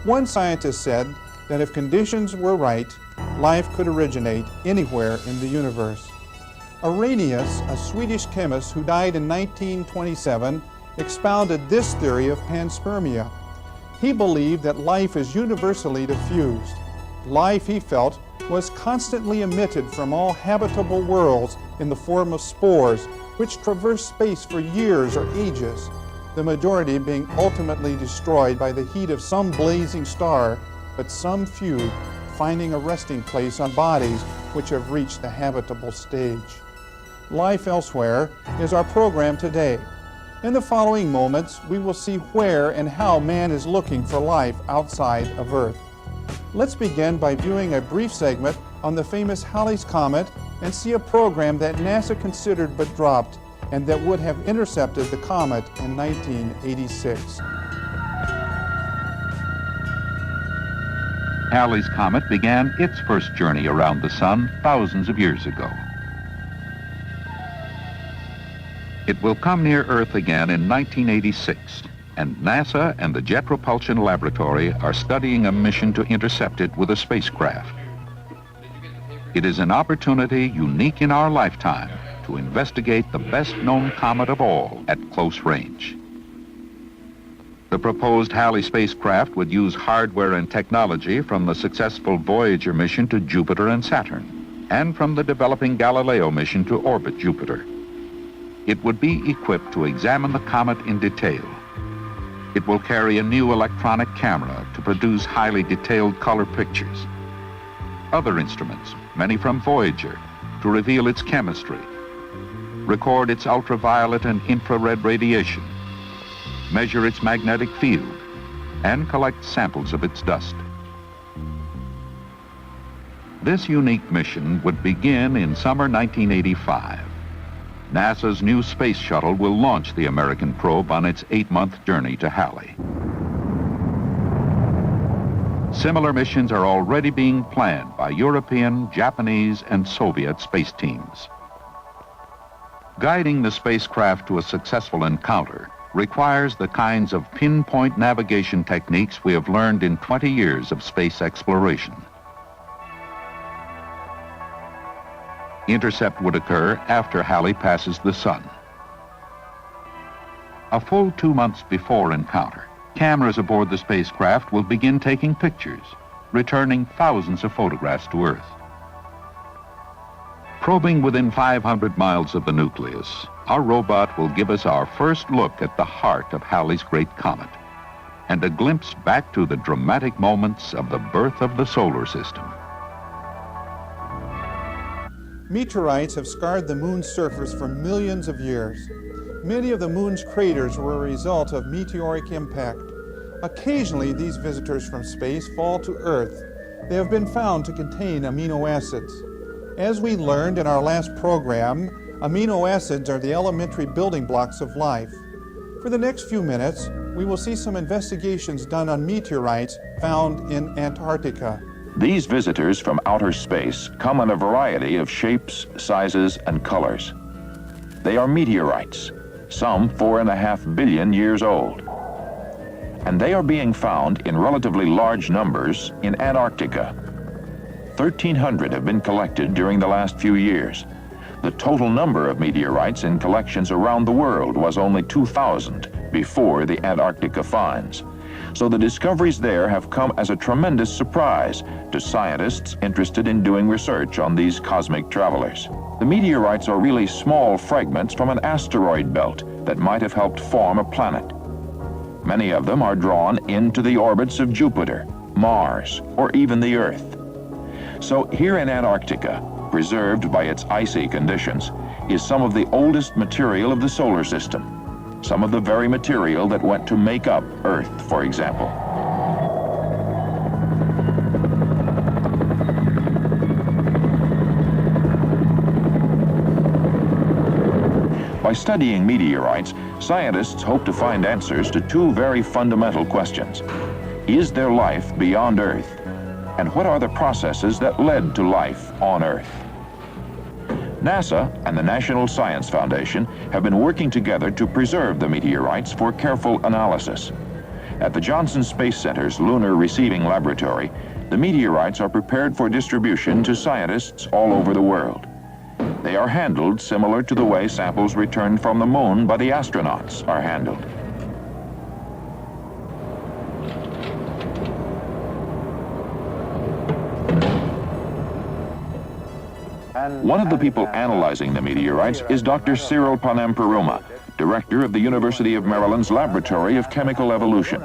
One scientist said that if conditions were right, life could originate anywhere in the universe. Arrhenius, a Swedish chemist who died in 1927, expounded this theory of panspermia. He believed that life is universally diffused. Life, he felt, was constantly emitted from all habitable worlds in the form of spores, which traverse space for years or ages, the majority being ultimately destroyed by the heat of some blazing star, but some few finding a resting place on bodies which have reached the habitable stage. Life Elsewhere is our program today. In the following moments, we will see where and how man is looking for life outside of Earth. Let's begin by viewing a brief segment on the famous Halley's Comet and see a program that NASA considered but dropped and that would have intercepted the comet in 1986. Halley's Comet began its first journey around the Sun thousands of years ago. It will come near Earth again in 1986, and NASA and the Jet Propulsion Laboratory are studying a mission to intercept it with a spacecraft. It is an opportunity unique in our lifetime to investigate the best-known comet of all at close range. The proposed Halley spacecraft would use hardware and technology from the successful Voyager mission to Jupiter and Saturn, and from the developing Galileo mission to orbit Jupiter. It would be equipped to examine the comet in detail. It will carry a new electronic camera to produce highly detailed color pictures. Other instruments, many from Voyager, to reveal its chemistry, record its ultraviolet and infrared radiation, measure its magnetic field, and collect samples of its dust. This unique mission would begin in summer 1985. NASA's new space shuttle will launch the American probe on its 8-month journey to Halley. Similar missions are already being planned by European, Japanese, and Soviet space teams. Guiding the spacecraft to a successful encounter requires the kinds of pinpoint navigation techniques we have learned in 20 years of space exploration. Intercept would occur after Halley passes the Sun. A full 2 months before encounter, cameras aboard the spacecraft will begin taking pictures, returning thousands of photographs to Earth. Probing within 500 miles of the nucleus, our robot will give us our first look at the heart of Halley's great comet and a glimpse back to the dramatic moments of the birth of the solar system. Meteorites have scarred the moon's surface for millions of years. Many of the moon's craters were a result of meteoric impact. Occasionally, these visitors from space fall to Earth. They have been found to contain amino acids. As we learned in our last program, amino acids are the elementary building blocks of life. For the next few minutes, we will see some investigations done on meteorites found in Antarctica. These visitors from outer space come in a variety of shapes, sizes, and colors. They are meteorites, some 4.5 billion years old. And they are being found in relatively large numbers in Antarctica. 1,300 have been collected during the last few years. The total number of meteorites in collections around the world was only 2,000 before the Antarctica finds. So the discoveries there have come as a tremendous surprise to scientists interested in doing research on these cosmic travelers. The meteorites are really small fragments from an asteroid belt that might have helped form a planet. Many of them are drawn into the orbits of Jupiter, Mars, or even the Earth. So here in Antarctica, preserved by its icy conditions, is some of the oldest material of the solar system. Some of the very material that went to make up Earth, for example. By studying meteorites, scientists hope to find answers to two very fundamental questions. Is there life beyond Earth? And what are the processes that led to life on Earth? NASA and the National Science Foundation have been working together to preserve the meteorites for careful analysis. At the Johnson Space Center's Lunar Receiving Laboratory, the meteorites are prepared for distribution to scientists all over the world. They are handled similar to the way samples returned from the moon by the astronauts are handled. One of the people analyzing the meteorites is Dr. Cyril Panamperuma, director of the University of Maryland's Laboratory of Chemical Evolution.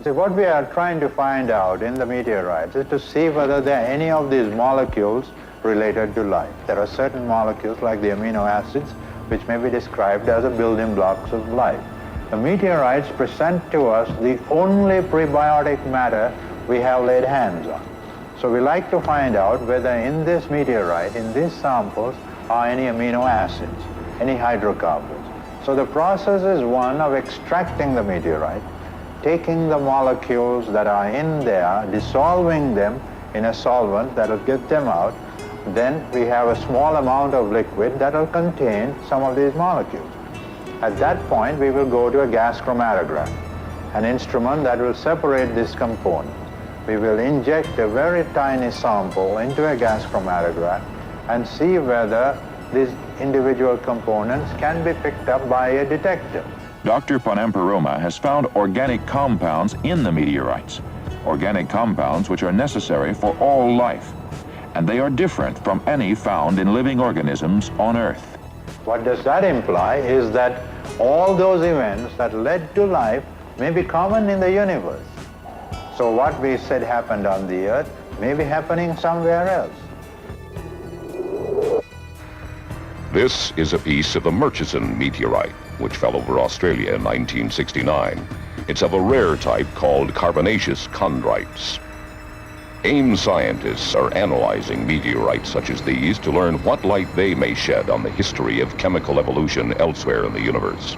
See, what we are trying to find out in the meteorites is to see whether there are any of these molecules related to life. There are certain molecules like the amino acids which may be described as the building blocks of life. The meteorites present to us the only prebiotic matter we have laid hands on. So we like to find out whether in this meteorite, in these samples, are any amino acids, any hydrocarbons. So the process is one of extracting the meteorite, taking the molecules that are in there, dissolving them in a solvent that will get them out. Then we have a small amount of liquid that will contain some of these molecules. At that point, we will go to a gas chromatograph, an instrument that will separate this component. We will inject a very tiny sample into a gas chromatograph and see whether these individual components can be picked up by a detector. Dr. Panamperuma has found organic compounds in the meteorites, organic compounds which are necessary for all life, and they are different from any found in living organisms on Earth. What does that imply is that all those events that led to life may be common in the universe. So what we said happened on the Earth may be happening somewhere else. This is a piece of the Murchison meteorite, which fell over Australia in 1969. It's of a rare type called carbonaceous chondrites. AIM scientists are analyzing meteorites such as these to learn what light they may shed on the history of chemical evolution elsewhere in the universe.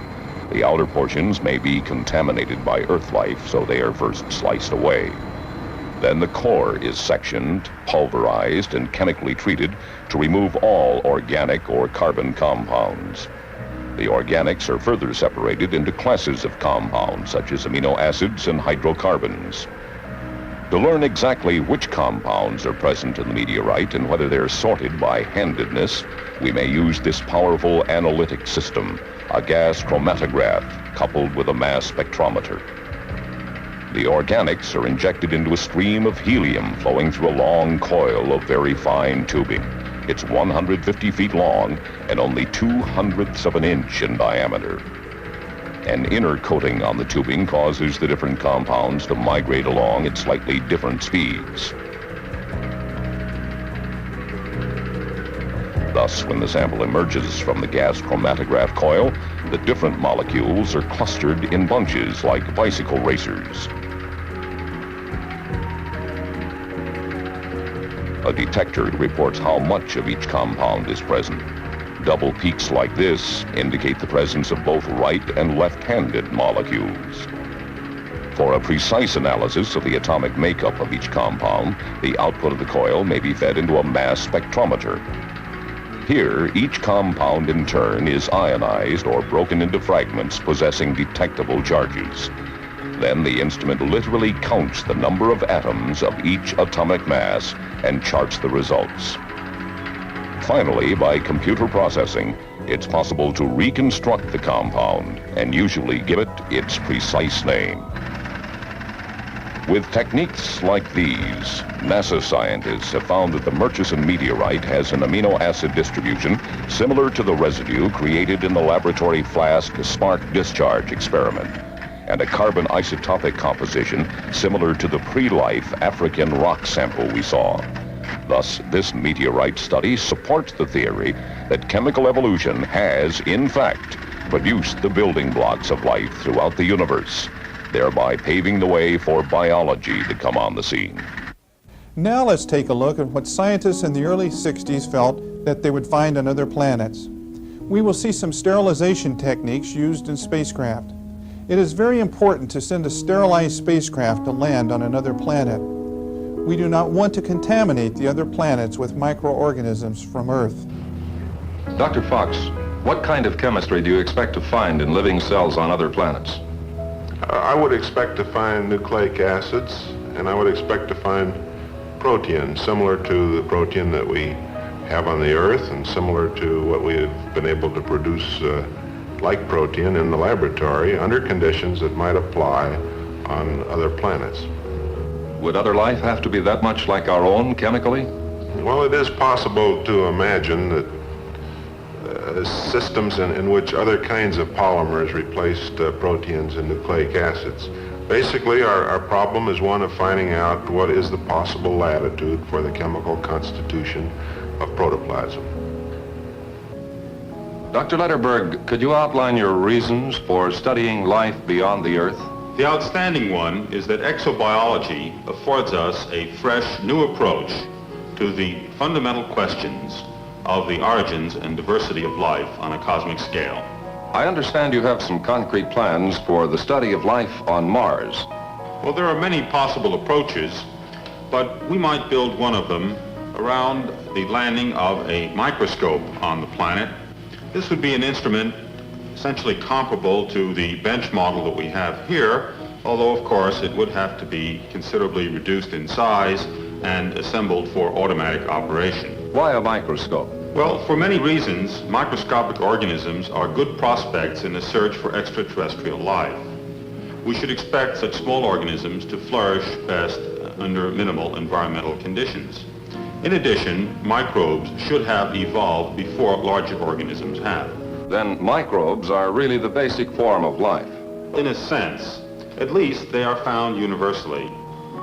The outer portions may be contaminated by Earth life, so they are first sliced away. Then the core is sectioned, pulverized, and chemically treated to remove all organic or carbon compounds. The organics are further separated into classes of compounds, such as amino acids and hydrocarbons. To learn exactly which compounds are present in the meteorite and whether they're sorted by handedness, we may use this powerful analytic system, a gas chromatograph coupled with a mass spectrometer. The organics are injected into a stream of helium flowing through a long coil of very fine tubing. It's 150 feet long and only 2/100ths of an inch in diameter. An inner coating on the tubing causes the different compounds to migrate along at slightly different speeds. Thus, when the sample emerges from the gas chromatograph coil, the different molecules are clustered in bunches like bicycle racers. A detector reports how much of each compound is present. Double peaks like this indicate the presence of both right and left-handed molecules. For a precise analysis of the atomic makeup of each compound, the output of the coil may be fed into a mass spectrometer. Here, each compound in turn is ionized or broken into fragments possessing detectable charges. Then the instrument literally counts the number of atoms of each atomic mass and charts the results. Finally, by computer processing, it's possible to reconstruct the compound and usually give it its precise name. With techniques like these, NASA scientists have found that the Murchison meteorite has an amino acid distribution similar to the residue created in the laboratory flask spark discharge experiment, and a carbon isotopic composition similar to the pre-life African rock sample we saw. Thus, this meteorite study supports the theory that chemical evolution has, in fact, produced the building blocks of life throughout the universe, thereby paving the way for biology to come on the scene. Now let's take a look at what scientists in the early 60s felt that they would find on other planets. We will see some sterilization techniques used in spacecraft. It is very important to send a sterilized spacecraft to land on another planet. We do not want to contaminate the other planets with microorganisms from Earth. Dr. Fox, what kind of chemistry do you expect to find in living cells on other planets? I would expect to find nucleic acids, and I would expect to find protein similar to the protein that we have on the Earth and similar to what we have been able to produce like protein in the laboratory under conditions that might apply on other planets. Would other life have to be that much like our own chemically? Well, it is possible to imagine that systems in which other kinds of polymers replaced proteins and nucleic acids. Basically, our problem is one of finding out what is the possible latitude for the chemical constitution of protoplasm. Dr. Letterberg, could you outline your reasons for studying life beyond the Earth? The outstanding one is that exobiology affords us a fresh, new approach to the fundamental questions of the origins and diversity of life on a cosmic scale. I understand you have some concrete plans for the study of life on Mars. Well, there are many possible approaches, but we might build one of them around the landing of a microscope on the planet. This would be an instrument essentially comparable to the bench model that we have here, although of course it would have to be considerably reduced in size and assembled for automatic operation. Why a microscope? Well, for many reasons, microscopic organisms are good prospects in the search for extraterrestrial life. We should expect such small organisms to flourish best under minimal environmental conditions. In addition, microbes should have evolved before larger organisms have. Then microbes are really the basic form of life. In a sense, at least they are found universally,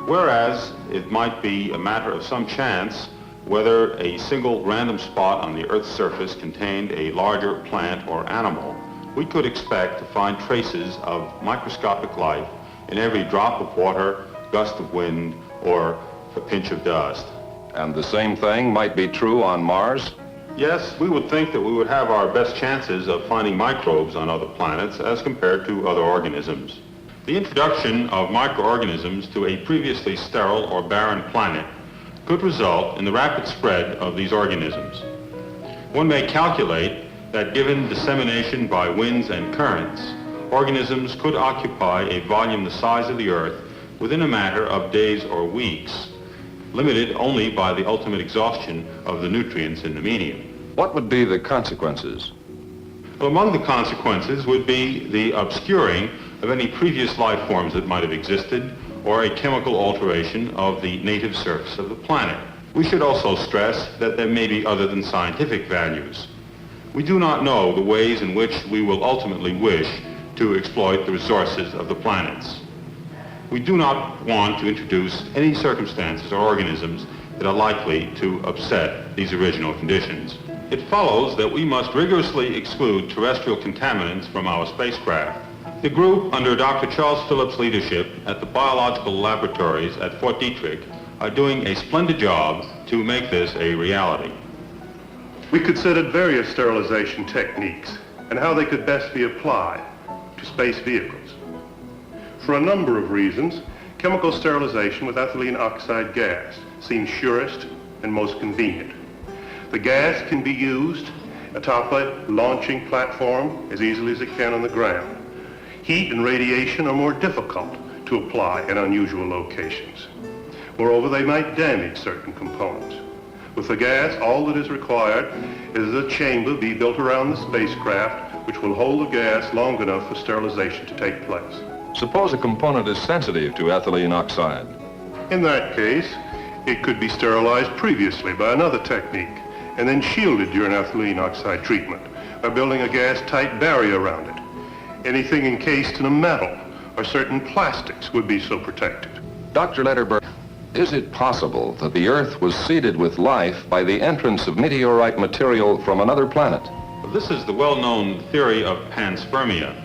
whereas it might be a matter of some chance whether a single random spot on the Earth's surface contained a larger plant or animal. We could expect to find traces of microscopic life in every drop of water, gust of wind, or a pinch of dust. And the same thing might be true on Mars? Yes, we would think that we would have our best chances of finding microbes on other planets as compared to other organisms. The introduction of microorganisms to a previously sterile or barren planet could result in the rapid spread of these organisms. One may calculate that given dissemination by winds and currents, organisms could occupy a volume the size of the Earth within a matter of days or weeks, limited only by the ultimate exhaustion of the nutrients in the medium. What would be the consequences? Well, among the consequences would be the obscuring of any previous life forms that might have existed, or a chemical alteration of the native surface of the planet. We should also stress that there may be other than scientific values. We do not know the ways in which we will ultimately wish to exploit the resources of the planets. We do not want to introduce any circumstances or organisms that are likely to upset these original conditions. It follows that we must rigorously exclude terrestrial contaminants from our spacecraft. The group under Dr. Charles Phillips' leadership at the biological laboratories at Fort Detrick are doing a splendid job to make this a reality. We considered various sterilization techniques and how they could best be applied to space vehicles. For a number of reasons, chemical sterilization with ethylene oxide gas seems surest and most convenient. The gas can be used atop a launching platform as easily as it can on the ground. Heat and radiation are more difficult to apply in unusual locations. Moreover, they might damage certain components. With the gas, all that is required is a chamber be built around the spacecraft which will hold the gas long enough for sterilization to take place. Suppose a component is sensitive to ethylene oxide. In that case, it could be sterilized previously by another technique and then shielded during ethylene oxide treatment by building a gas-tight barrier around it. Anything encased in a metal or certain plastics would be so protected. Dr. Letterberg, is it possible that the Earth was seeded with life by the entrance of meteorite material from another planet? This is the well-known theory of panspermia.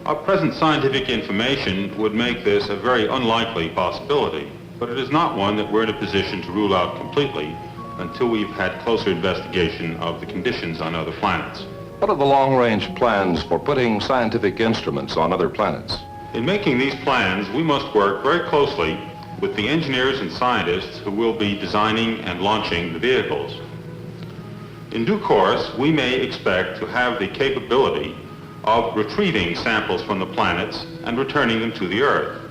Our present scientific information would make this a very unlikely possibility, but it is not one that we're in a position to rule out completely until we've had closer investigation of the conditions on other planets. What are the long-range plans for putting scientific instruments on other planets? In making these plans, we must work very closely with the engineers and scientists who will be designing and launching the vehicles. In due course, we may expect to have the capability of retrieving samples from the planets and returning them to the Earth.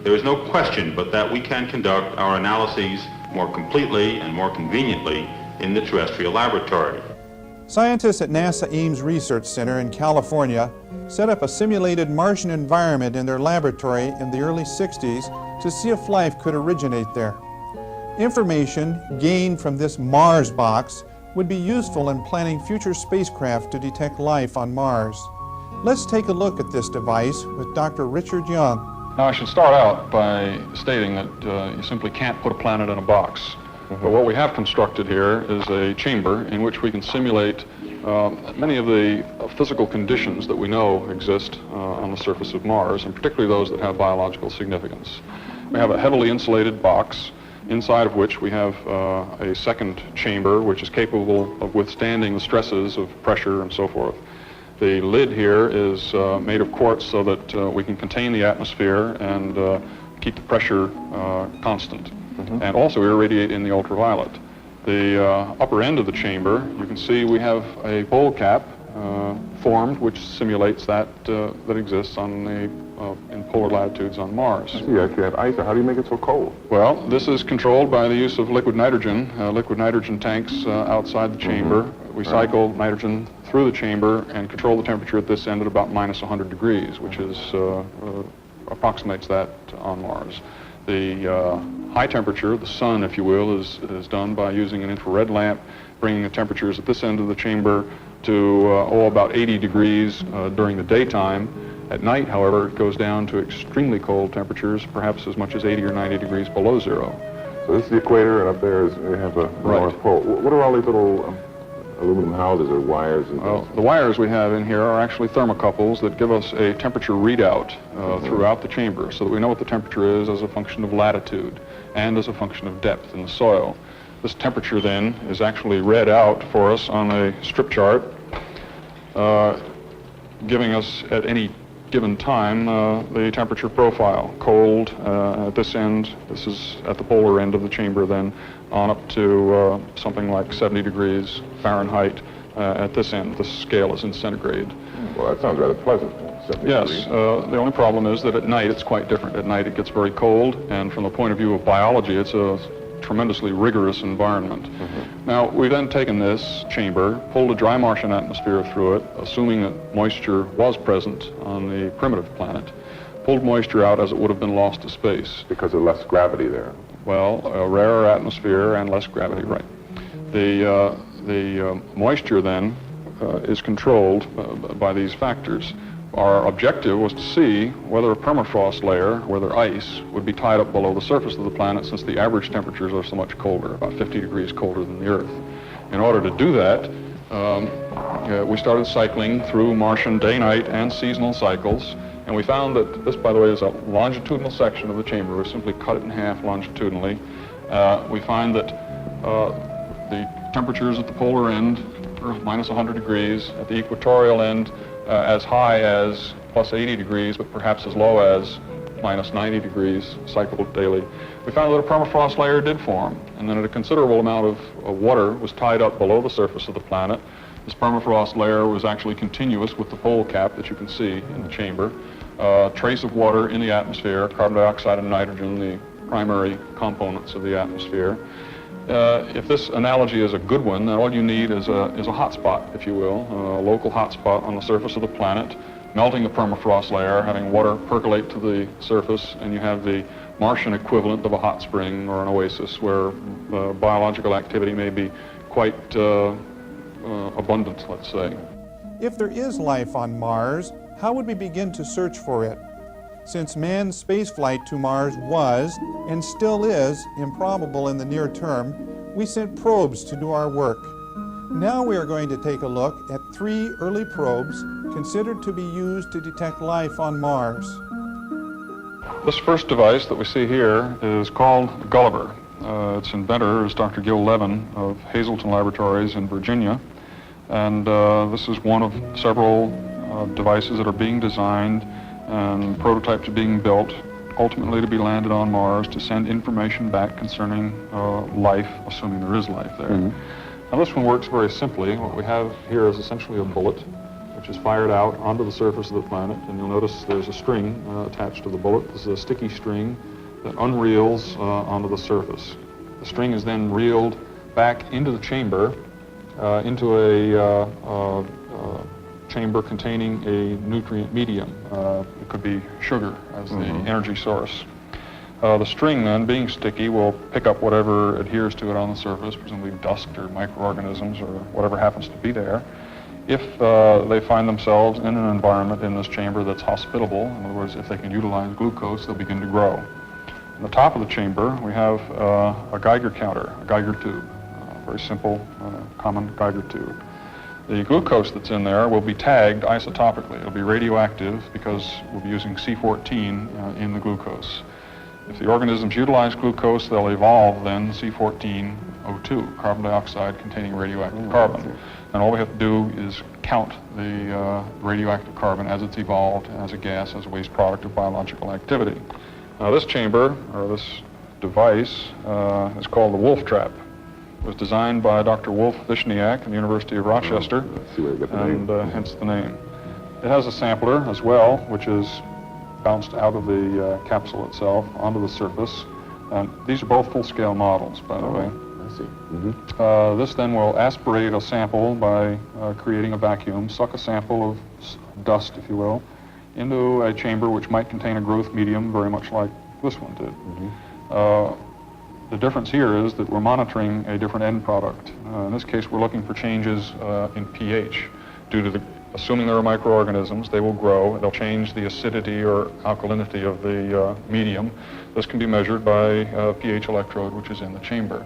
There is no question but that we can conduct our analyses more completely and more conveniently in the terrestrial laboratory. Scientists at NASA Ames Research Center in California set up a simulated Martian environment in their laboratory in the early 60s to see if life could originate there. Information gained from this Mars box would be useful in planning future spacecraft to detect life on Mars. Let's take a look at this device with Dr. Richard Young. Now, I should start out by stating that you simply can't put a planet in a box. But what we have constructed here is a chamber in which we can simulate many of the physical conditions that we know exist on the surface of Mars, and particularly those that have biological significance. We have a heavily insulated box, inside of which we have a second chamber which is capable of withstanding the stresses of pressure and so forth. The lid here is made of quartz so that we can contain the atmosphere and keep the pressure constant, and also irradiate in the ultraviolet. The upper end of the chamber, you can see we have a bowl cap formed which simulates that that exists on the in polar latitudes on Mars. I see, you have ice. How do you make it so cold? Well, this is controlled by the use of liquid nitrogen tanks outside the chamber. We cycle nitrogen through the chamber and control the temperature at this end at about minus 100 degrees, which is approximates that on Mars. The high temperature, the sun, if you will, is done by using an infrared lamp, bringing the temperatures at this end of the chamber to about 80 degrees during the daytime. At night, however, it goes down to extremely cold temperatures, perhaps as much as 80 or 90 degrees below zero. So this is the equator, and up there is we have the North Pole. What are all these little aluminum houses or wires? Well, the wires we have in here are actually thermocouples that give us a temperature readout throughout the chamber, so that we know what the temperature is as a function of latitude and as a function of depth in the soil. This temperature then is actually read out for us on a strip chart, giving us at any given time the temperature profile. Cold at this end, this is at the polar end of the chamber then, on up to something like 70 degrees Fahrenheit at this end. The scale is in centigrade. Well, that sounds rather pleasant. Yes, the only problem is that at night it's quite different. At night it gets very cold, and from the point of view of biology, it's a tremendously rigorous environment. Now, we've then taken this chamber, pulled a dry Martian atmosphere through it, assuming that moisture was present on the primitive planet, pulled moisture out as it would have been lost to space. Because of less gravity there. Well, a rarer atmosphere and less gravity, right. The moisture then is controlled by these factors. Our objective was to see whether a permafrost layer, whether ice, would be tied up below the surface of the planet, since the average temperatures are so much colder, about 50 degrees colder than the Earth. In order to do that, we started cycling through Martian day-night and seasonal cycles, and we found that this, by the way, is a longitudinal section of the chamber. We simply cut it in half longitudinally. We find that the temperatures at the polar end are minus 100 degrees, at the equatorial end as high as plus 80 degrees, but perhaps as low as minus 90 degrees cycled daily. We found that a permafrost layer did form, and then a considerable amount of water was tied up below the surface of the planet. This permafrost layer was actually continuous with the pole cap that you can see in the chamber. Trace of water in the atmosphere, carbon dioxide and nitrogen, the primary components of the atmosphere. If this analogy is a good one, then all you need is a hotspot, if you will, a local hotspot on the surface of the planet, melting the permafrost layer, having water percolate to the surface, and you have the Martian equivalent of a hot spring or an oasis where biological activity may be quite abundant, let's say. If there is life on Mars, how would we begin to search for it? Since manned spaceflight to Mars was, and still is, improbable in the near term, we sent probes to do our work. Now we are going to take a look at 3 early probes considered to be used to detect life on Mars. This first device that we see here is called Gulliver. Its inventor is Dr. Gil Levin of Hazleton Laboratories in Virginia, and this is one of several devices that are being designed and prototypes are being built, ultimately to be landed on Mars to send information back concerning life, assuming there is life there. Now this one works very simply. What we have here is essentially a bullet which is fired out onto the surface of the planet, and you'll notice there's a string attached to the bullet. This is a sticky string that unreels onto the surface. The string is then reeled back into the chamber, into a chamber containing a nutrient medium. It could be sugar as the energy source. The string then, being sticky, will pick up whatever adheres to it on the surface, presumably dust or microorganisms or whatever happens to be there. If they find themselves in an environment in this chamber that's hospitable, in other words, if they can utilize glucose, they'll begin to grow. On the top of the chamber, we have a Geiger counter, a Geiger tube, a very simple, common Geiger tube. The glucose that's in there will be tagged isotopically. It'll be radioactive because we'll be using C14 in the glucose. If the organisms utilize glucose, they'll evolve then C14O2, carbon dioxide containing radioactive carbon. And all we have to do is count the radioactive carbon as it's evolved, as a gas, as a waste product of biological activity. Now this chamber, or this device, is called the Wolf Trap. It was designed by Dr. Wolf Vishniak at the University of Rochester, and hence the name. It has a sampler as well, which is bounced out of the capsule itself onto the surface. These are both full-scale models, by the way. I see. This then will aspirate a sample by creating a vacuum, suck a sample of dust, if you will, into a chamber which might contain a growth medium very much like this one did. The difference here is that we're monitoring a different end product. In this case, we're looking for changes in pH. Assuming there are microorganisms, they will grow. They'll change the acidity or alkalinity of the medium. This can be measured by a pH electrode, which is in the chamber.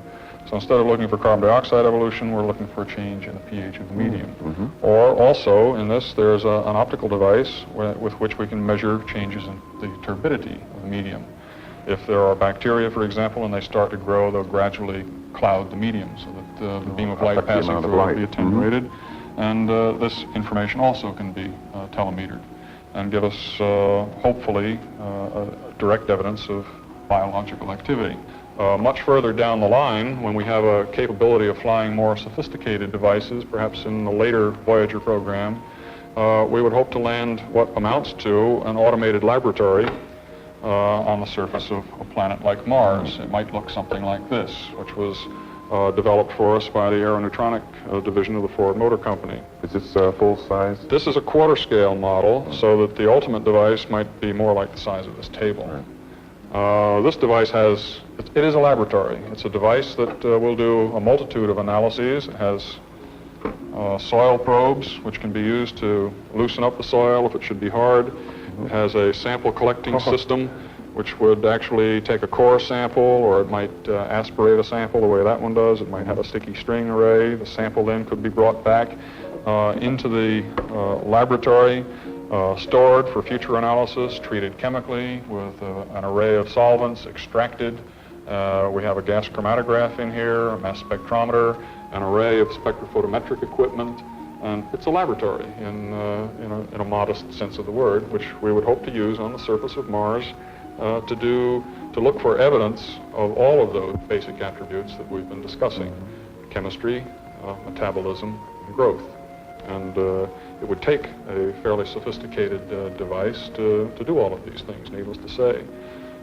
So instead of looking for carbon dioxide evolution, we're looking for a change in the pH of the medium. Or also, in this, there's an optical device with which we can measure changes in the turbidity of the medium. If there are bacteria, for example, and they start to grow, they'll gradually cloud the medium so that the beam of light passing through will be attenuated. And this information also can be telemetered and give us, hopefully, direct evidence of biological activity. Much further down the line, when we have a capability of flying more sophisticated devices, perhaps in the later Voyager program, we would hope to land what amounts to an automated laboratory on the surface of a planet like Mars. It might look something like this, which was developed for us by the Aeroneutronic division of the Ford Motor Company. Is this full size? This is a quarter-scale model, so that the ultimate device might be more like the size of this table. This device it is a laboratory. It's a device that will do a multitude of analyses. It has soil probes, which can be used to loosen up the soil if it should be hard. It has a sample collecting system, which would actually take a core sample, or it might aspirate a sample the way that one does. It might have a sticky string array. The sample then could be brought back into the laboratory, stored for future analysis, treated chemically with an array of solvents, extracted. We have a gas chromatograph in here, a mass spectrometer, an array of spectrophotometric equipment. And it's a laboratory in a modest sense of the word, which we would hope to use on the surface of Mars to look for evidence of all of those basic attributes that we've been discussing: chemistry, metabolism, and growth. And it would take a fairly sophisticated device to do all of these things, needless to say.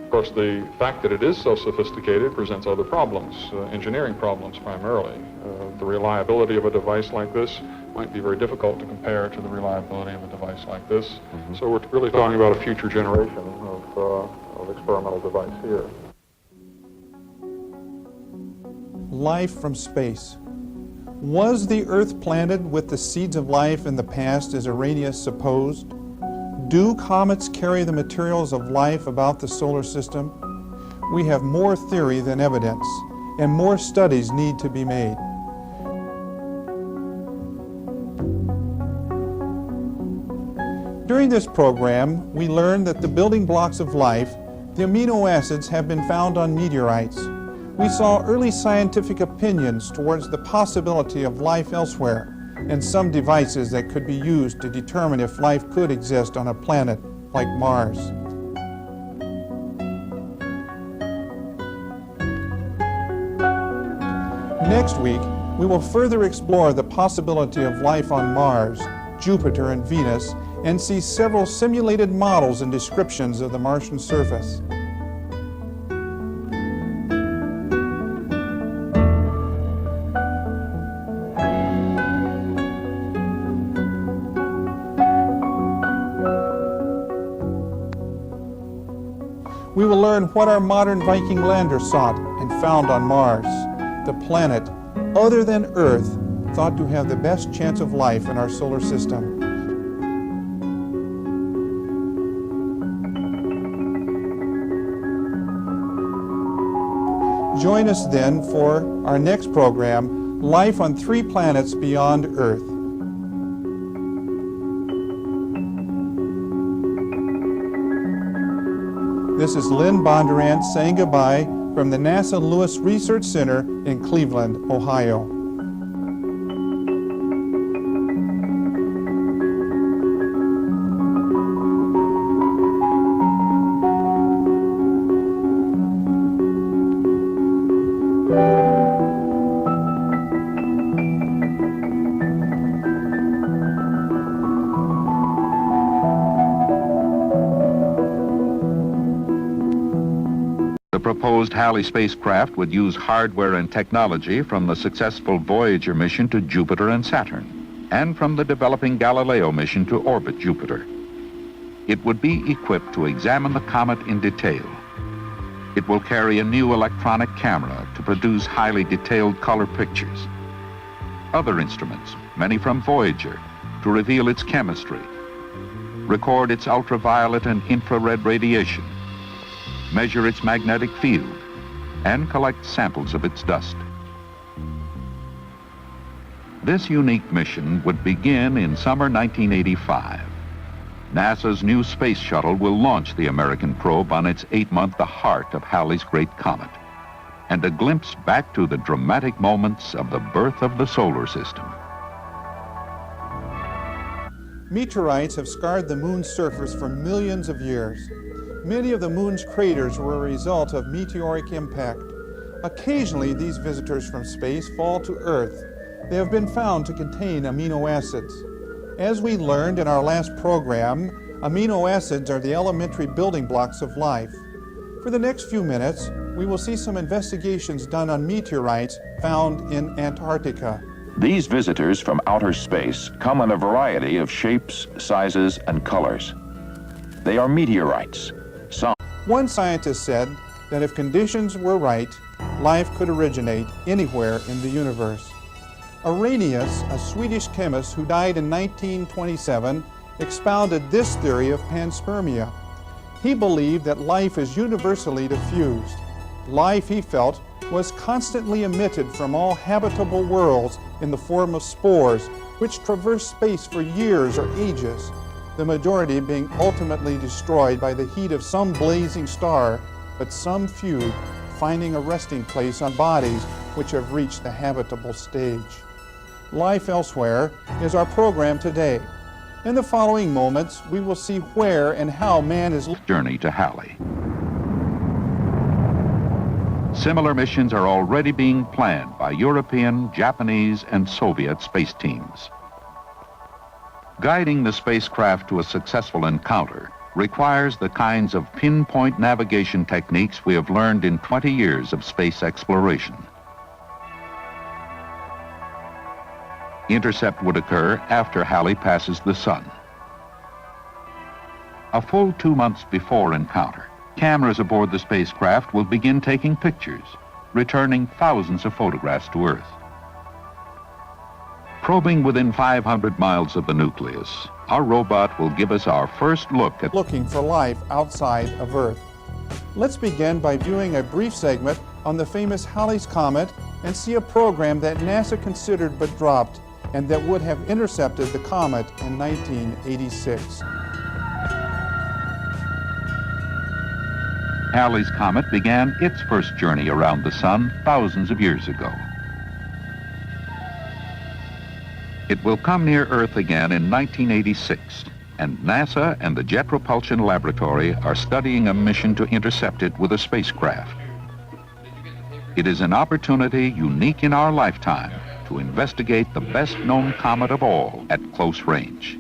Of course, the fact that it is so sophisticated presents other problems, engineering problems primarily. The reliability of a device like this might be very difficult to compare to the reliability of a device like this. So we're really talking about a future generation of experimental device here. Life from space. Was the Earth planted with the seeds of life in the past, as Arrhenius supposed? Do comets carry the materials of life about the solar system? We have more theory than evidence, and more studies need to be made. During this program, we learned that the building blocks of life, the amino acids, have been found on meteorites. We saw early scientific opinions towards the possibility of life elsewhere, and some devices that could be used to determine if life could exist on a planet like Mars. Next week, we will further explore the possibility of life on Mars Jupiter and Venus and see several simulated models and descriptions of the Martian surface. We will learn what our modern Viking lander sought and found on Mars, the planet, other than Earth, thought to have the best chance of life in our solar system. Join us then for our next program, Life on 3 Planets Beyond Earth. This is Lynn Bondurant saying goodbye from the NASA Lewis Research Center in Cleveland, Ohio. The proposed Halley spacecraft would use hardware and technology from the successful Voyager mission to Jupiter and Saturn, and from the developing Galileo mission to orbit Jupiter. It would be equipped to examine the comet in detail. It will carry a new electronic camera to produce highly detailed color pictures. Other instruments, many from Voyager, to reveal its chemistry, record its ultraviolet and infrared radiation, measure its magnetic field, and collect samples of its dust. This unique mission would begin in summer 1985. NASA's new space shuttle will launch the American probe on its 8-month The Heart of Halley's Great Comet, and a glimpse back to the dramatic moments of the birth of the solar system. Meteorites have scarred the moon's surface for millions of years. Many of the moon's craters were a result of meteoric impact. Occasionally, these visitors from space fall to Earth. They have been found to contain amino acids. As we learned in our last program, amino acids are the elementary building blocks of life. For the next few minutes, we will see some investigations done on meteorites found in Antarctica. These visitors from outer space come in a variety of shapes, sizes, and colors. They are meteorites. One scientist said that if conditions were right, life could originate anywhere in the universe. Arrhenius, a Swedish chemist who died in 1927, expounded this theory of panspermia. He believed that life is universally diffused. Life, he felt, was constantly emitted from all habitable worlds in the form of spores, which traverse space for years or ages, the majority being ultimately destroyed by the heat of some blazing star, but some few finding a resting place on bodies which have reached the habitable stage. Life Elsewhere is our program today. In the following moments, we will see where and how man is journey to Halley. Similar missions are already being planned by European, Japanese, and Soviet space teams. Guiding the spacecraft to a successful encounter requires the kinds of pinpoint navigation techniques we have learned in 20 years of space exploration. Intercept would occur after Halley passes the sun. A full 2 months before encounter, cameras aboard the spacecraft will begin taking pictures, returning thousands of photographs to Earth. Probing within 500 miles of the nucleus, our robot will give us our first look at looking for life outside of Earth. Let's begin by viewing a brief segment on the famous Halley's Comet and see a program that NASA considered but dropped and that would have intercepted the comet in 1986. Halley's Comet began its first journey around the Sun thousands of years ago. It will come near Earth again in 1986, and NASA and the Jet Propulsion Laboratory are studying a mission to intercept it with a spacecraft. It is an opportunity unique in our lifetime to investigate the best known comet of all at close range.